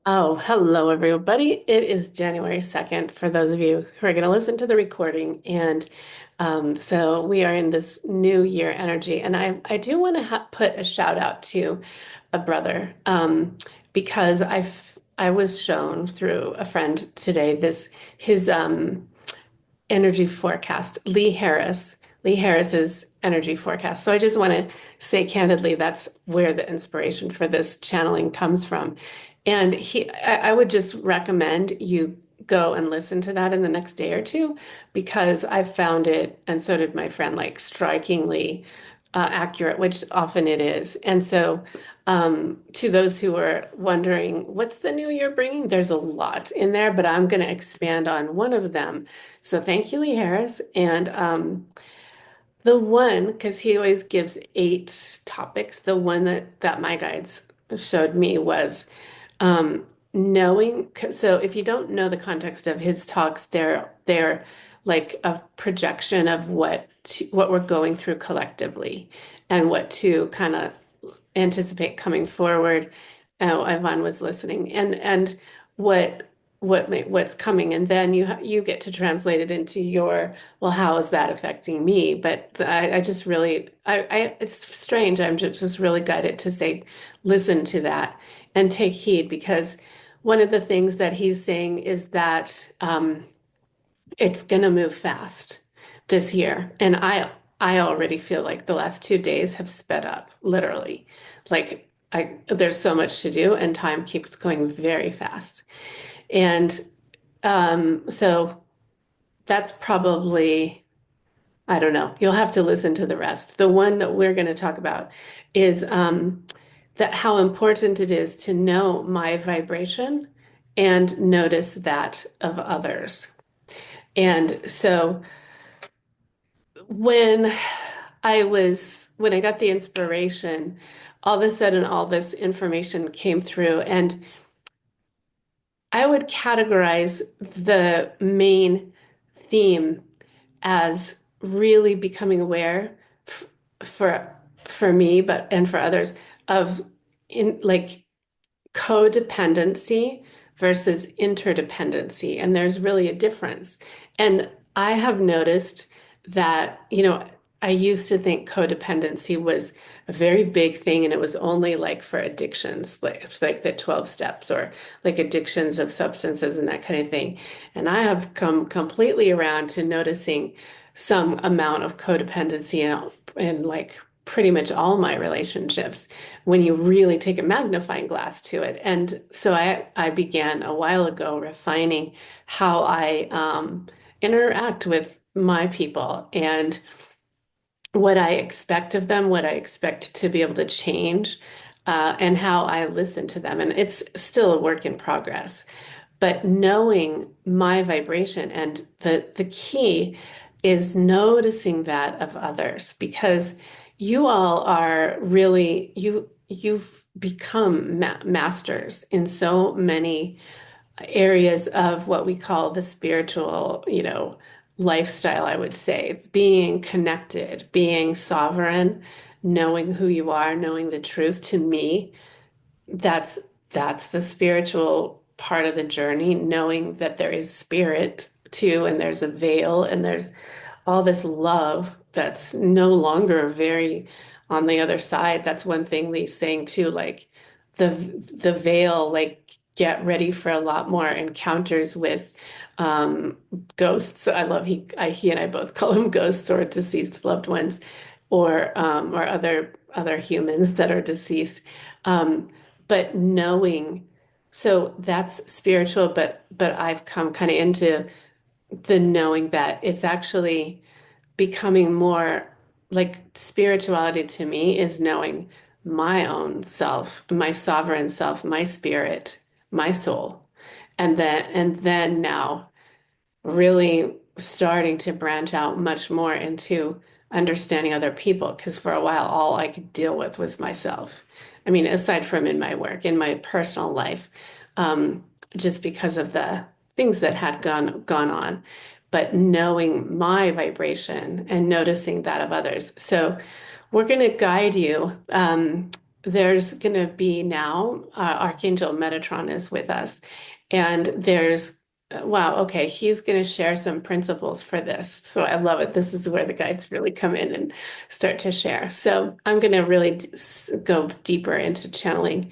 Oh, hello, everybody. It is January 2nd for those of you who are going to listen to the recording. And so we are in this new year energy. And I do want to put a shout out to a brother because I was shown through a friend today his energy forecast, Lee Harris's energy forecast. So I just want to say candidly, that's where the inspiration for this channeling comes from. And I would just recommend you go and listen to that in the next day or two because I found it, and so did my friend, like strikingly accurate, which often it is. And so, to those who are wondering, what's the new year bringing? There's a lot in there, but I'm going to expand on one of them. So, thank you, Lee Harris. And the one, because he always gives 8 topics, the one that my guides showed me was knowing. So, if you don't know the context of his talks, they're like a projection of what we're going through collectively and what to kind of anticipate coming forward. Ivan was listening, and what what's coming, and then you get to translate it into your, well, how is that affecting me? But I just really, it's strange. I'm just really guided to say, listen to that and take heed because one of the things that he's saying is that it's going to move fast this year. And I already feel like the last 2 days have sped up, literally. Like there's so much to do and time keeps going very fast. And so that's probably, I don't know, you'll have to listen to the rest. The one that we're going to talk about is that how important it is to know my vibration and notice that of others. And so when when I got the inspiration, all of a sudden all this information came through, and I would categorize the main theme as really becoming aware for me, but and for others of in like codependency versus interdependency. And there's really a difference. And I have noticed that, I used to think codependency was a very big thing and it was only like for addictions, like it's like the 12 steps or like addictions of substances and that kind of thing. And I have come completely around to noticing some amount of codependency in like pretty much all my relationships when you really take a magnifying glass to it. And so I began a while ago refining how I interact with my people and what I expect of them, what I expect to be able to change, and how I listen to them. And it's still a work in progress. But knowing my vibration and the key is noticing that of others because you all are really you've become masters in so many areas of what we call the spiritual, lifestyle, I would say. It's being connected, being sovereign, knowing who you are, knowing the truth. To me, that's that's the spiritual part of the journey, knowing that there is spirit too, and there's a veil, and there's all this love that's no longer very on the other side. That's one thing Lee's saying too, like the the veil, like get ready for a lot more encounters with um ghosts. I love he and I both call them ghosts or deceased loved ones or other humans that are deceased. Um, but knowing, so that's spiritual, but I've come kind of into the knowing that it's actually becoming more like spirituality to me is knowing my own self, my sovereign self, my spirit, my soul. And then now really starting to branch out much more into understanding other people because for a while all I could deal with was myself. I mean, aside from in my work, in my personal life, just because of the things that had gone on, but knowing my vibration and noticing that of others. So we're going to guide you there's going to be now, Archangel Metatron is with us, and wow, okay, he's going to share some principles for this. So I love it. This is where the guides really come in and start to share. So I'm going to really go deeper into channeling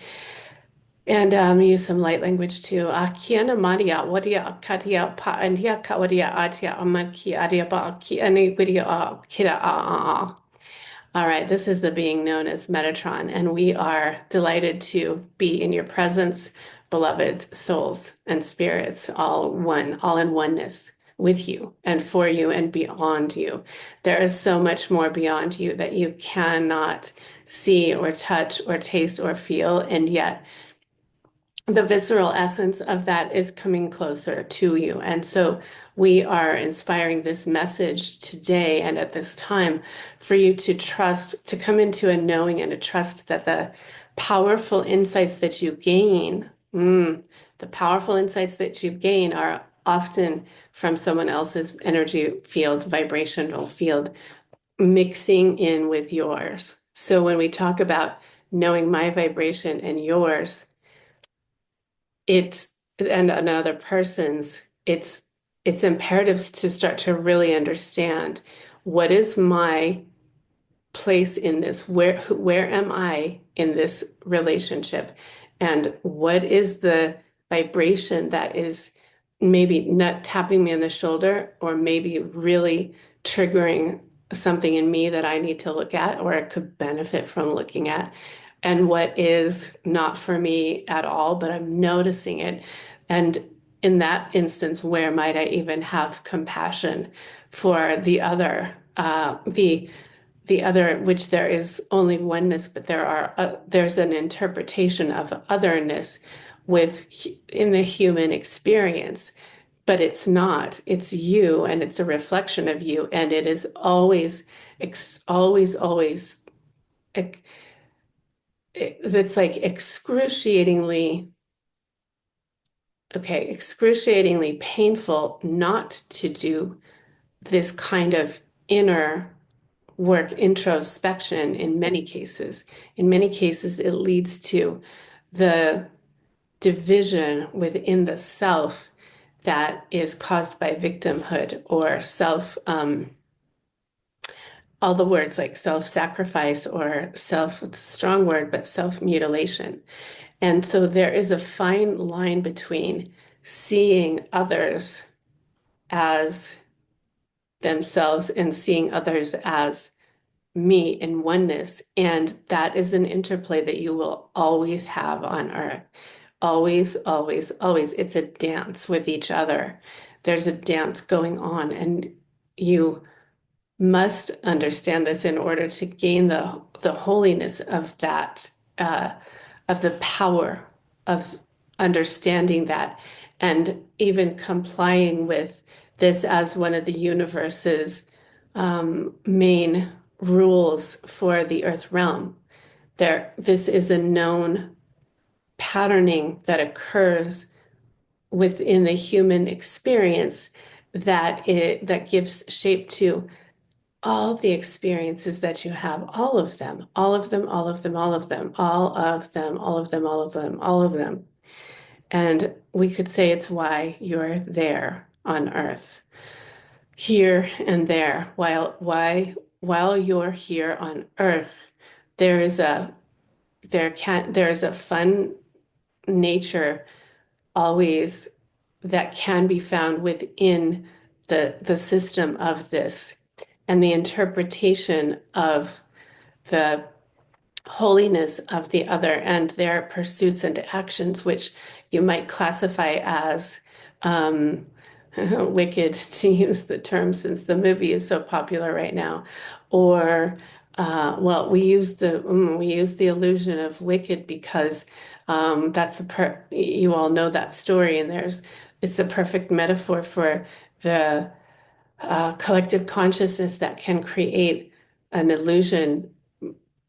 and use some light language too. Kiana Maria, Wadia Katia Pa Andia Kawadia Atia Amaki Adia Ba Ki Ani Widia Kira All right, this is the being known as Metatron, and we are delighted to be in your presence, beloved souls and spirits, all one, all in oneness with you and for you and beyond you. There is so much more beyond you that you cannot see or touch or taste or feel, and yet the visceral essence of that is coming closer to you. And so we are inspiring this message today and at this time for you to trust, to come into a knowing and a trust that the powerful insights that you gain, the powerful insights that you gain are often from someone else's energy field, vibrational field, mixing in with yours. So when we talk about knowing my vibration and yours, it's and another person's, it's imperative to start to really understand what is my place in this, where am I in this relationship, and what is the vibration that is maybe not tapping me on the shoulder or maybe really triggering something in me that I need to look at or I could benefit from looking at, and what is not for me at all, but I'm noticing it. And in that instance, where might I even have compassion for the other, the other, which there is only oneness, but there's an interpretation of otherness in the human experience, but it's not. It's you, and it's a reflection of you, and it is always, always. It's like excruciatingly painful not to do this kind of inner work, introspection in many cases. In many cases, it leads to the division within the self that is caused by victimhood or all the words like self-sacrifice or strong word, but self-mutilation. And so there is a fine line between seeing others as themselves and seeing others as me in oneness. And that is an interplay that you will always have on earth. Always, always, always. It's a dance with each other. There's a dance going on, and you must understand this in order to gain the holiness of that, of the power of understanding that, and even complying with this as one of the universe's main rules for the earth realm. This is a known patterning that occurs within the human experience that gives shape to all the experiences that you have, all of them, all of them, all of them, all of them, all of them, all of them, all of them, all of them. And we could say it's why you're there on earth, here and there. While you're here on earth, there is a there's a fun nature always that can be found within the system of this and the interpretation of the holiness of the other and their pursuits and actions, which you might classify as wicked, to use the term since the movie is so popular right now, or well, we use the illusion of wicked because you all know that story, and it's a perfect metaphor for the collective consciousness that can create an illusion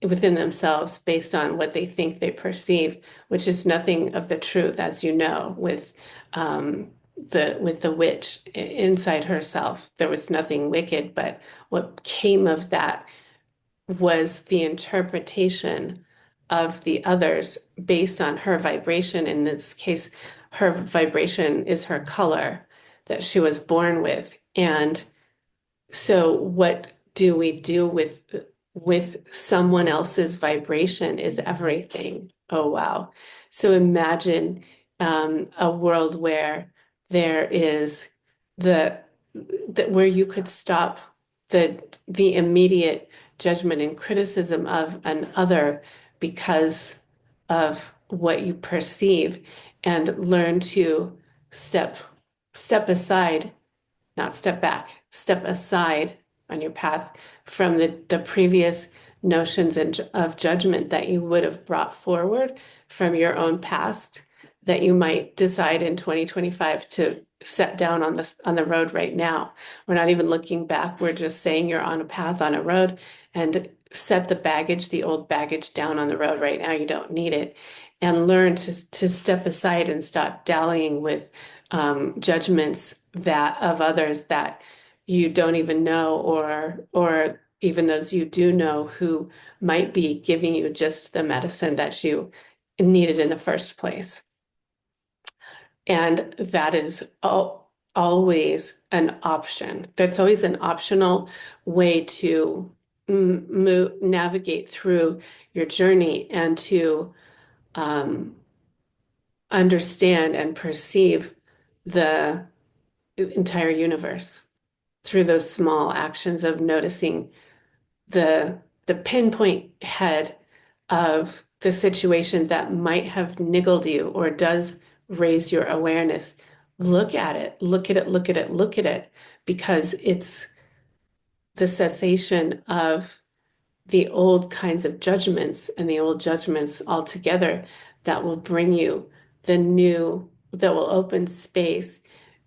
within themselves based on what they think they perceive, which is nothing of the truth, as you know, with the witch inside herself. There was nothing wicked, but what came of that was the interpretation of the others based on her vibration. In this case, her vibration is her color that she was born with. And so what do we do with someone else's vibration is everything. Oh, wow. So imagine a world where there is the that where you could stop the immediate judgment and criticism of an other because of what you perceive and learn to step step aside, not step back, step aside on your path from the previous notions of judgment that you would have brought forward from your own past that you might decide in 2025 to set down on the road right now. We're not even looking back. We're just saying you're on a path on a road and set the old baggage down on the road right now. You don't need it. And learn to step aside and stop dallying with judgments that of others that you don't even know, or even those you do know who might be giving you just the medicine that you needed in the first place. And that is always an option. That's always an optional way to navigate through your journey and to um, understand and perceive the entire universe through those small actions of noticing the pinpoint head of the situation that might have niggled you or does raise your awareness. Look at it, look at it, look at it, look at it, because it's the cessation of the old kinds of judgments and the old judgments altogether that will bring you the new, that will open space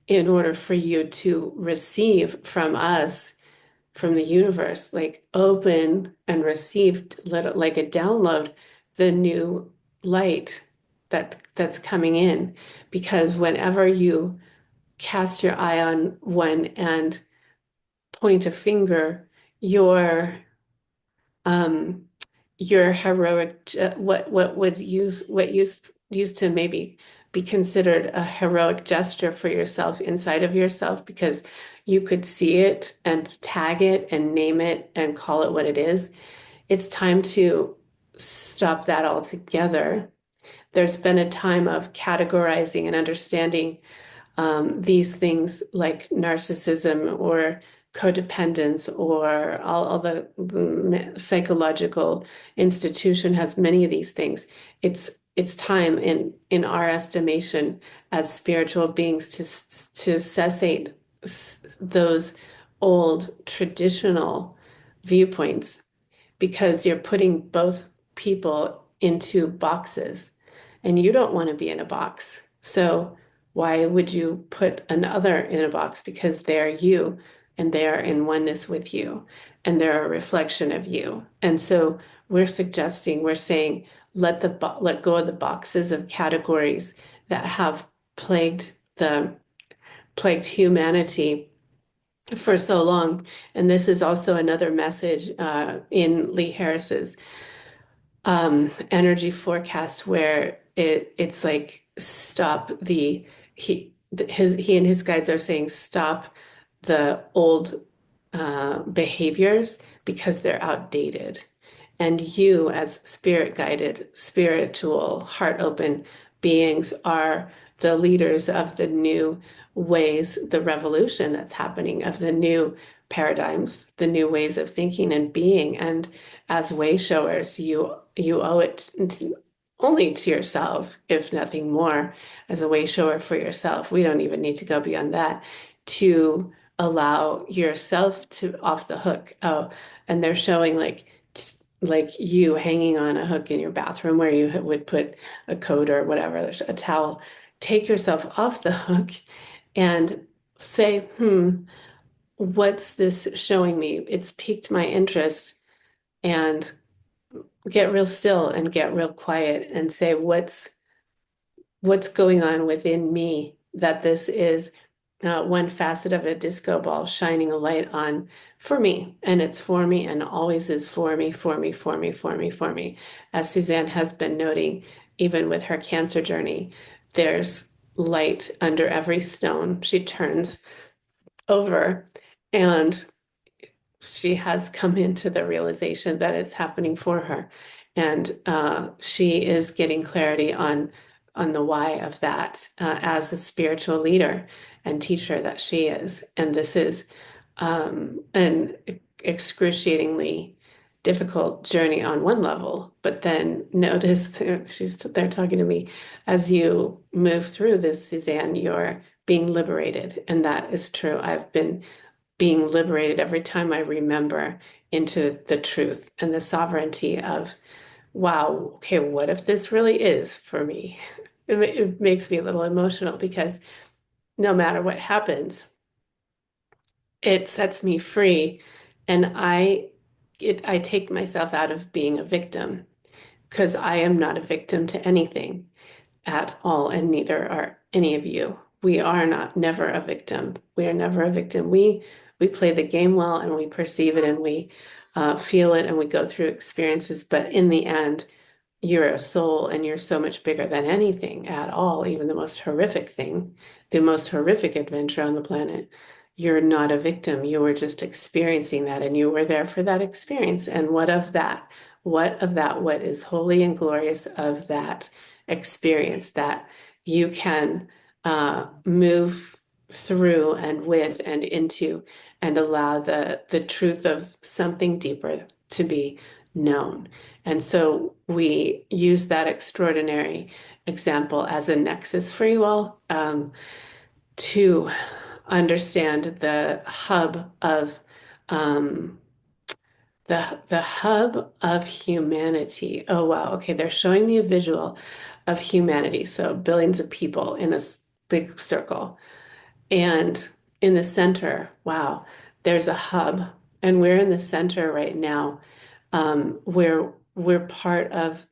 in order for you to receive from us, from the universe, like open and received, like a download, the new light that's coming in. Because whenever you cast your eye on one and point a finger, your um, your heroic, what used to maybe be considered a heroic gesture for yourself inside of yourself because you could see it and tag it and name it and call it what it is. It's time to stop that altogether. There's been a time of categorizing and understanding these things like narcissism or codependence or all the psychological institution has many of these things. It's time in our estimation as spiritual beings to cessate those old traditional viewpoints because you're putting both people into boxes and you don't want to be in a box. So why would you put another in a box? Because they're you and they are in oneness with you and they're a reflection of you. And so we're saying, let go of the boxes of categories that have plagued humanity for so long. And this is also another message in Lee Harris's energy forecast where it's like stop he and his guides are saying stop the old behaviors because they're outdated. And you, as spirit guided, spiritual, heart open beings, are the leaders of the new ways, the revolution that's happening, of the new paradigms, the new ways of thinking and being. And as way showers, you owe it only to yourself, if nothing more, as a way shower for yourself. We don't even need to go beyond that to allow yourself to off the hook. Oh, and they're showing like you hanging on a hook in your bathroom where you would put a coat or whatever, a towel. Take yourself off the hook and say, what's this showing me? It's piqued my interest. And get real still and get real quiet and say, what's going on within me that this is one facet of a disco ball shining a light on for me. And it's for me and always is for me, for me, for me, for me, for me. As Suzanne has been noting, even with her cancer journey, there's light under every stone she turns over. And she has come into the realization that it's happening for her. And she is getting clarity on the why of that as a spiritual leader and teacher that she is. And this is an excruciatingly difficult journey on one level, but then notice she's there talking to me as you move through this, Suzanne, you're being liberated. And that is true. I've been being liberated every time I remember into the truth and the sovereignty of, wow, okay, what if this really is for me? It makes me a little emotional because no matter what happens, it sets me free, and I take myself out of being a victim because I am not a victim to anything at all, and neither are any of you. We are not never a victim. We are never a victim. We play the game well and we perceive it and we feel it and we go through experiences, but in the end, you're a soul and you're so much bigger than anything at all, even the most horrific thing, the most horrific adventure on the planet. You're not a victim. You were just experiencing that and you were there for that experience. And what of that? What of that? What is holy and glorious of that experience that you can move through and with and into and allow the truth of something deeper to be known. And so we use that extraordinary example as a nexus for you all to understand um, the hub of humanity. Oh wow, okay, they're showing me a visual of humanity. So billions of people in a big circle. And in the center, wow, there's a hub. And we're in the center right now, where we're part of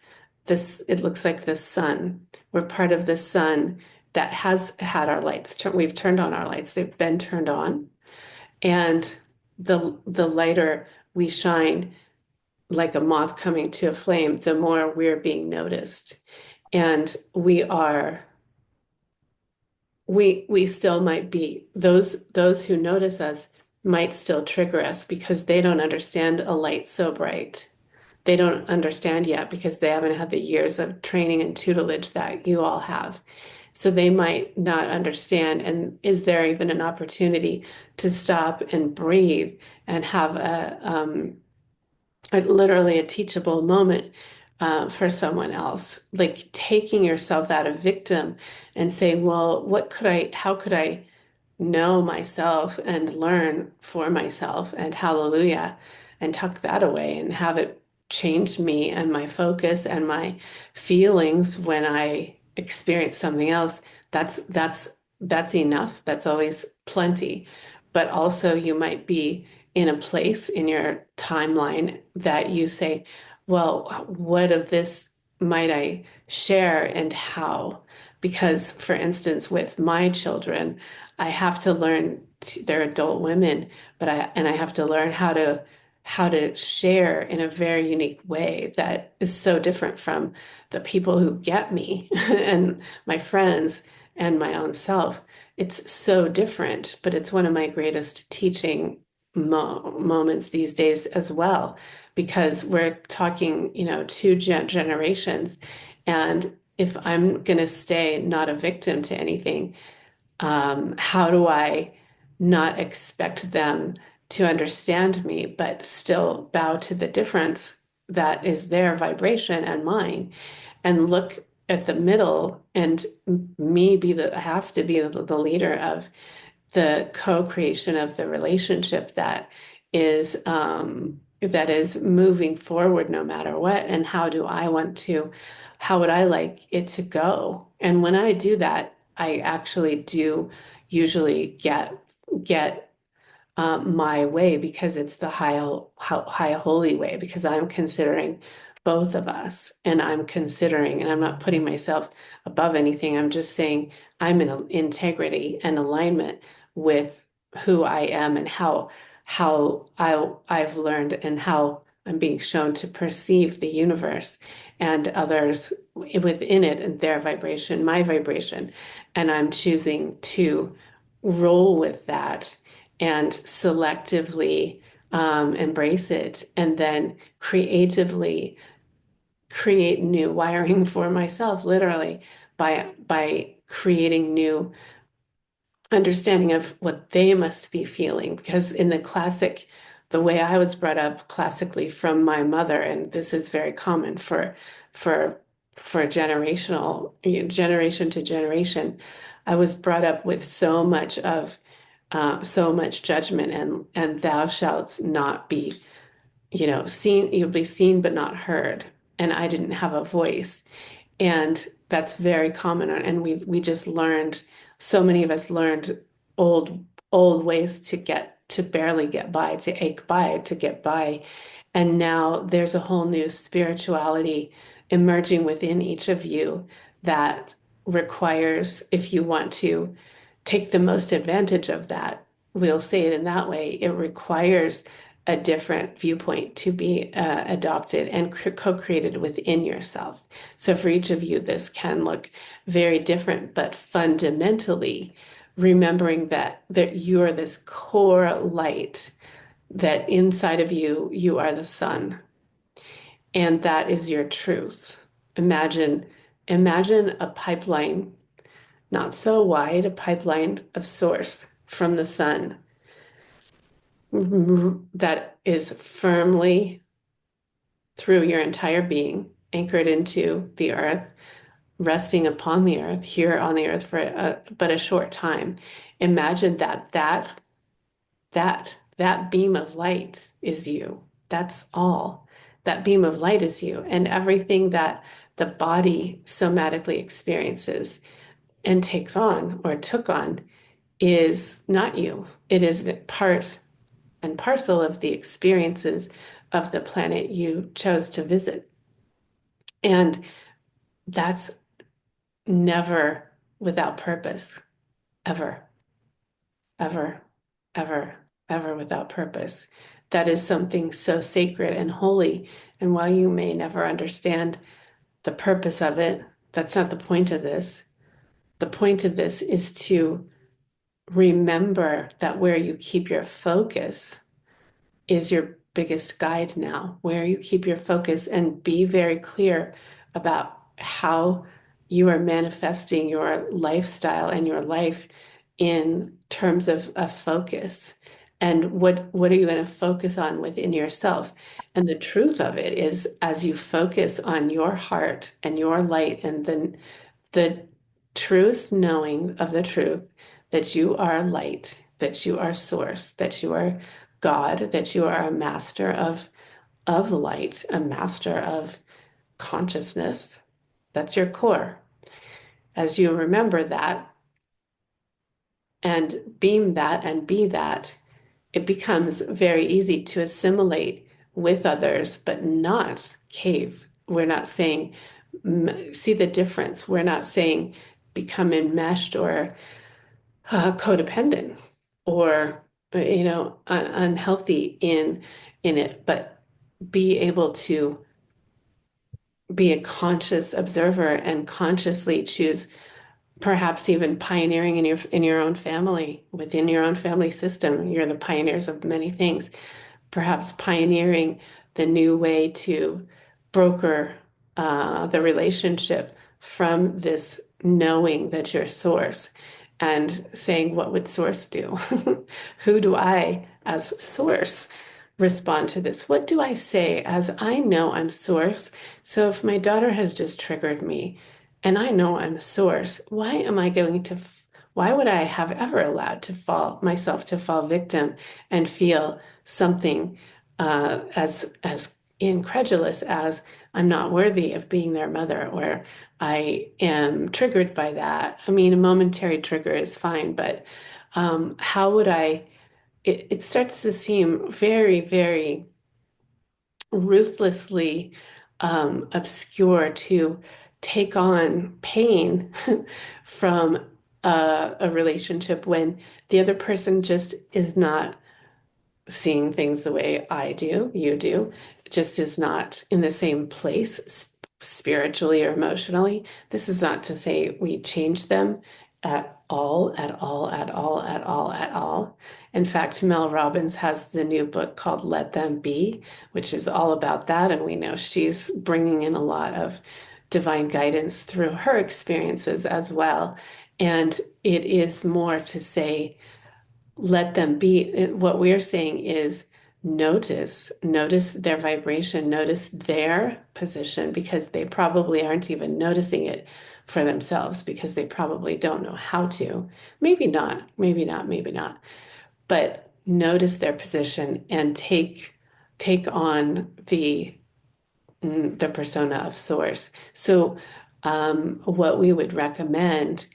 this, it looks like the sun. We're part of the sun that has had our lights. We've turned on our lights. They've been turned on. And the lighter we shine, like a moth coming to a flame, the more we're being noticed. And we still might be those who notice us might still trigger us because they don't understand a light so bright. They don't understand yet because they haven't had the years of training and tutelage that you all have. So they might not understand. And is there even an opportunity to stop and breathe and have literally a teachable moment for someone else, like taking yourself out of victim and saying, well, how could I know myself and learn for myself and hallelujah and tuck that away and have it change me and my focus and my feelings when I experience something else. That's enough. That's always plenty. But also you might be in a place in your timeline that you say, well, what of this might I share and how? Because, for instance, with my children, I have to learn, they're adult women, but I have to learn how to share in a very unique way that is so different from the people who get me and my friends and my own self. It's so different, but it's one of my greatest teaching moments these days as well, because we're talking, two generations. And if I'm going to stay not a victim to anything, how do I not expect them to understand me, but still bow to the difference that is their vibration and mine, and look at the middle and me have to be the leader of the co-creation of the relationship that is moving forward no matter what. And how would I like it to go? And when I do that, I actually do usually get my way because it's the high holy way, because I'm considering both of us. And I'm considering, and I'm not putting myself above anything. I'm just saying I'm in integrity and alignment with who I am and I've learned and how I'm being shown to perceive the universe and others within it and their vibration, my vibration. And I'm choosing to roll with that and selectively embrace it, and then creatively create new wiring for myself, literally by creating new understanding of what they must be feeling. Because in the way I was brought up classically from my mother, and this is very common for generation to generation, I was brought up with so much judgment and thou shalt not be, seen, you'll be seen but not heard. And I didn't have a voice. And that's very common. And we just learned, so many of us learned old, old ways to barely get by, to ache by, to get by. And now there's a whole new spirituality emerging within each of you that requires, if you want to take the most advantage of that, we'll say it in that way, it requires a different viewpoint to be adopted and co-created within yourself. So for each of you, this can look very different, but fundamentally, remembering that you are this core light, that inside of you, you are the sun, and that is your truth. Imagine a pipeline, not so wide, a pipeline of source from the sun that is firmly through your entire being, anchored into the earth, resting upon the earth, here on the earth for but a short time. Imagine that beam of light is you. That's all. That beam of light is you, and everything that the body somatically experiences and takes on or took on is not you. It is part and parcel of the experiences of the planet you chose to visit. And that's never without purpose, ever, ever, ever, ever without purpose. That is something so sacred and holy. And while you may never understand the purpose of it, that's not the point of this. The point of this is to remember that where you keep your focus is your biggest guide now, where you keep your focus, and be very clear about how you are manifesting your lifestyle and your life in terms of a focus. And what are you going to focus on within yourself? And the truth of it is, as you focus on your heart and your light, and then the truest knowing of the truth, that you are light, that you are source, that you are God, that you are a master of light, a master of consciousness. That's your core. As you remember that and beam that and be that, it becomes very easy to assimilate with others, but not cave. We're not saying, see the difference. We're not saying become enmeshed or codependent or unhealthy in it, but be able to be a conscious observer and consciously choose, perhaps even pioneering in your own family, within your own family system. You're the pioneers of many things. Perhaps pioneering the new way to broker the relationship from this knowing that you're source, and saying, what would source do? Who do I, as source, respond to this? What do I say as I know I'm source? So if my daughter has just triggered me and I know I'm source, why would I have ever allowed myself to fall victim and feel something as incredulous as I'm not worthy of being their mother, or I am triggered by that? I mean, a momentary trigger is fine, but how would it starts to seem very, very ruthlessly obscure to take on pain from a relationship when the other person just is not seeing things the way I do, you do, just is not in the same place spiritually or emotionally. This is not to say we change them at all, at all, at all, at all, at all. In fact, Mel Robbins has the new book called Let Them Be, which is all about that. And we know she's bringing in a lot of divine guidance through her experiences as well. And it is more to say, let them be. What we're saying is notice their vibration, notice their position because they probably aren't even noticing it for themselves because they probably don't know how to. Maybe not, maybe not, maybe not. But notice their position and take on the persona of source. So what we would recommend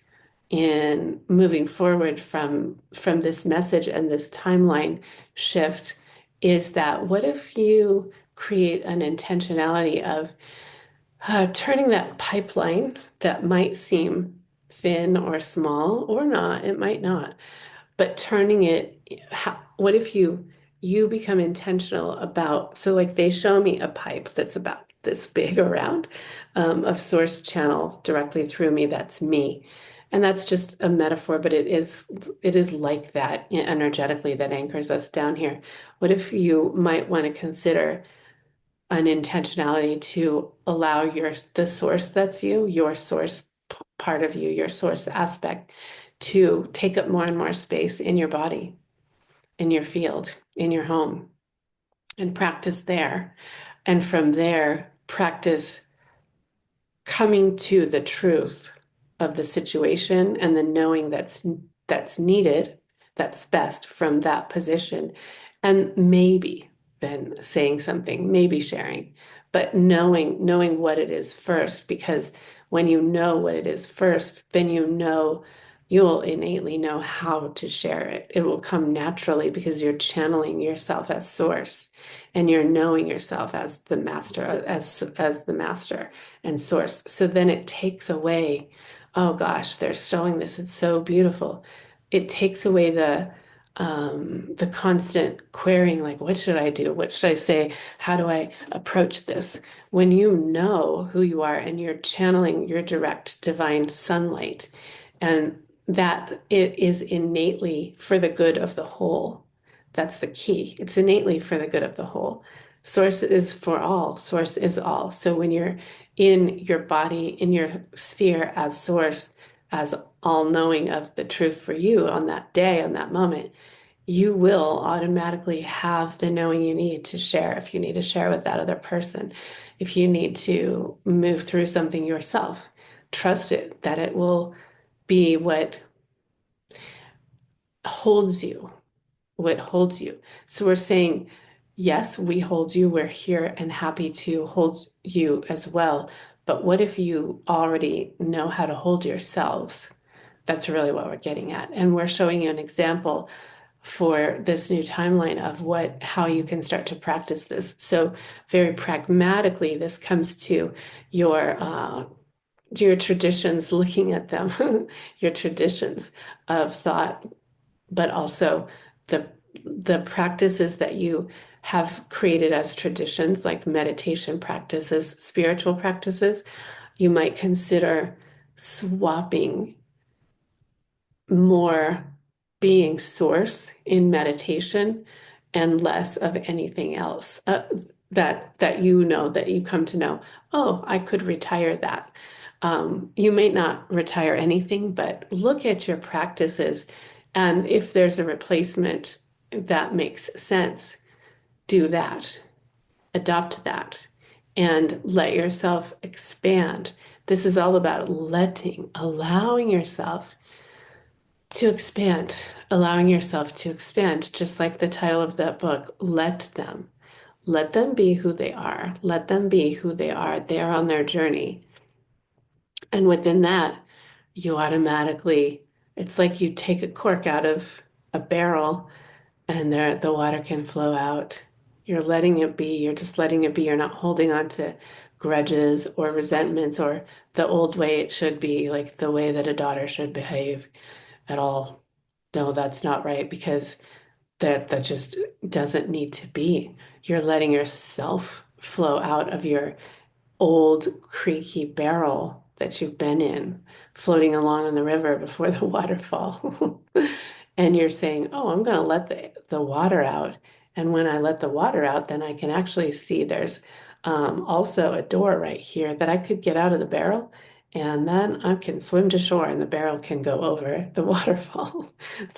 in moving forward from this message and this timeline shift is that what if you create an intentionality of turning that pipeline that might seem thin or small or not, it might not, but turning it, what if you become intentional about, so like they show me a pipe that's about this big around of source channel directly through me, that's me. And that's just a metaphor, but it is like that energetically that anchors us down here. What if you might want to consider an intentionality to allow the source that's you, your source part of you, your source aspect, to take up more and more space in your body, in your field, in your home, and practice there. And from there, practice coming to the truth of the situation and the knowing that's needed, that's best from that position. And maybe then saying something, maybe sharing, but knowing what it is first, because when you know what it is first, then you'll innately know how to share it. It will come naturally because you're channeling yourself as source and you're knowing yourself as the master, as the master and source. So then it takes away, oh gosh, they're showing this. It's so beautiful. It takes away the constant querying, like, what should I do? What should I say? How do I approach this? When you know who you are and you're channeling your direct divine sunlight, and that it is innately for the good of the whole. That's the key. It's innately for the good of the whole. Source is for all. Source is all. So when you're in your body, in your sphere as source, as all knowing of the truth for you on that day, on that moment, you will automatically have the knowing you need to share if you need to share with that other person. If you need to move through something yourself, trust it that it will be holds you, what holds you. So we're saying, yes, we hold you. We're here and happy to hold you as well. But what if you already know how to hold yourselves? That's really what we're getting at. And we're showing you an example for this new timeline of how you can start to practice this. So very pragmatically, this comes to your traditions, looking at them, your traditions of thought, but also the the practices that you have created as traditions, like meditation practices, spiritual practices. You might consider swapping more being source in meditation and less of anything else that you come to know. Oh, I could retire that. You may not retire anything, but look at your practices, and if there's a replacement that makes sense, do that, adopt that, and let yourself expand. This is all about allowing yourself to expand, allowing yourself to expand, just like the title of that book, Let them be who they are. Let them be who they are. They are on their journey. And within that, you automatically, it's like you take a cork out of a barrel and there the water can flow out. You're letting it be. You're just letting it be. You're not holding on to grudges or resentments or the old way it should be, like the way that a daughter should behave at all. No, that's not right because that just doesn't need to be. You're letting yourself flow out of your old creaky barrel that you've been in, floating along in the river before the waterfall. And you're saying, oh, I'm going to let the water out. And when I let the water out, then I can actually see there's also a door right here that I could get out of the barrel. And then I can swim to shore and the barrel can go over the waterfall.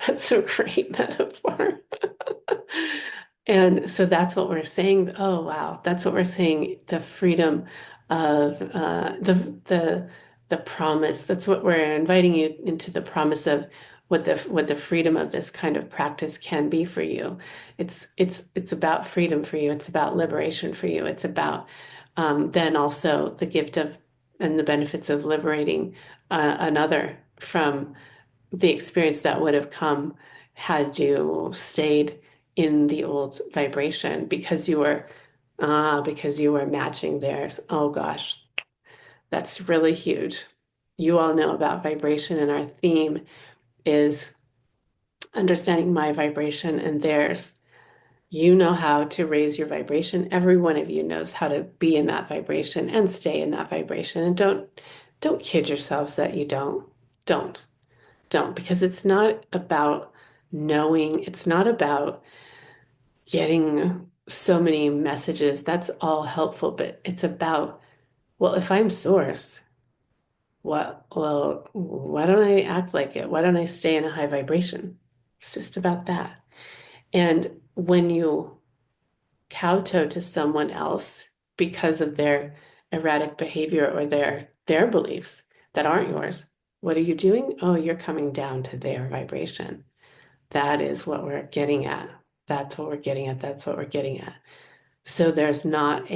That's a great metaphor. And so that's what we're saying. Oh, wow. That's what we're saying. The freedom of the promise. That's what we're inviting you into the promise of what the freedom of this kind of practice can be for you. It's about freedom for you. It's about liberation for you. It's about then also the gift of and the benefits of liberating another from the experience that would have come had you stayed in the old vibration because you were matching theirs. Oh gosh, that's really huge. You all know about vibration, and our theme is understanding my vibration and theirs. You know how to raise your vibration. Every one of you knows how to be in that vibration and stay in that vibration. And don't kid yourselves that you don't. Don't. Don't, because it's not about knowing, it's not about getting so many messages. That's all helpful, but it's about, well, if I'm source, why don't I act like it? Why don't I stay in a high vibration? It's just about that. And when you kowtow to someone else because of their erratic behavior or their beliefs that aren't yours, what are you doing? Oh, you're coming down to their vibration. That is what we're getting at. That's what we're getting at. That's what we're getting at. So there's not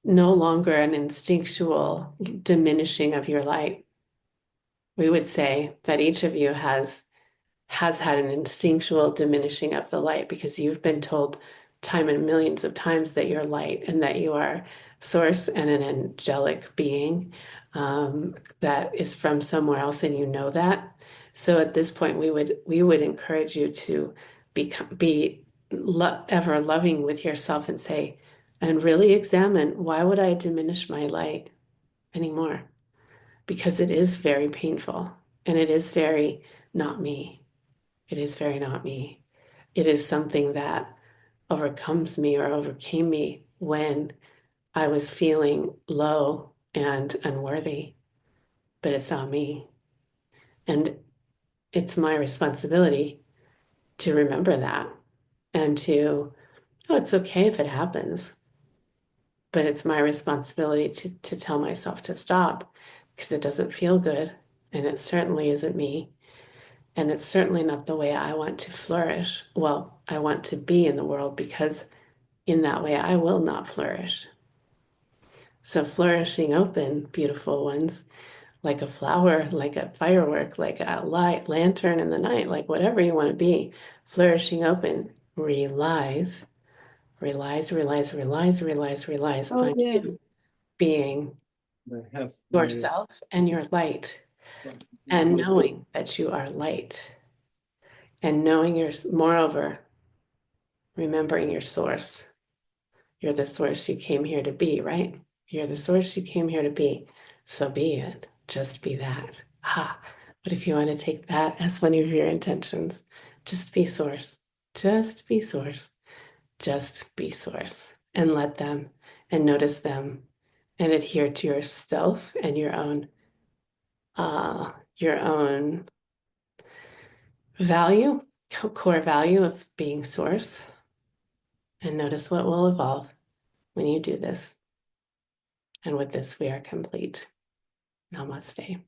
no longer an instinctual diminishing of your light. We would say that each of you has had an instinctual diminishing of the light because you've been told time and millions of times that you're light and that you are source and an angelic being that is from somewhere else, and you know that. So at this point, we would encourage you to be ever loving with yourself and say, and really examine, why would I diminish my light anymore? Because it is very painful and it is very not me. It is very not me. It is something that overcomes me or overcame me when I was feeling low and unworthy, but it's not me. And it's my responsibility to remember that and oh, it's okay if it happens, but it's my responsibility to tell myself to stop because it doesn't feel good. And it certainly isn't me. And it's certainly not the way I want to flourish. Well, I want to be in the world because in that way I will not flourish. So, flourishing open, beautiful ones, like a flower, like a firework, like a light, lantern in the night, like whatever you want to be, flourishing open relies Oh on yeah. you being I have my yourself and your light and knowing that you are light and knowing your, moreover, remembering your source. You're the source you came here to be, right? You're the source you came here to be. So be it. Just be that. Ha. But if you want to take that as one of your intentions, just be source. Just be source. Just be source. And let them and notice them and adhere to yourself and your own value, core value of being source. And notice what will evolve when you do this. And with this, we are complete. Namaste.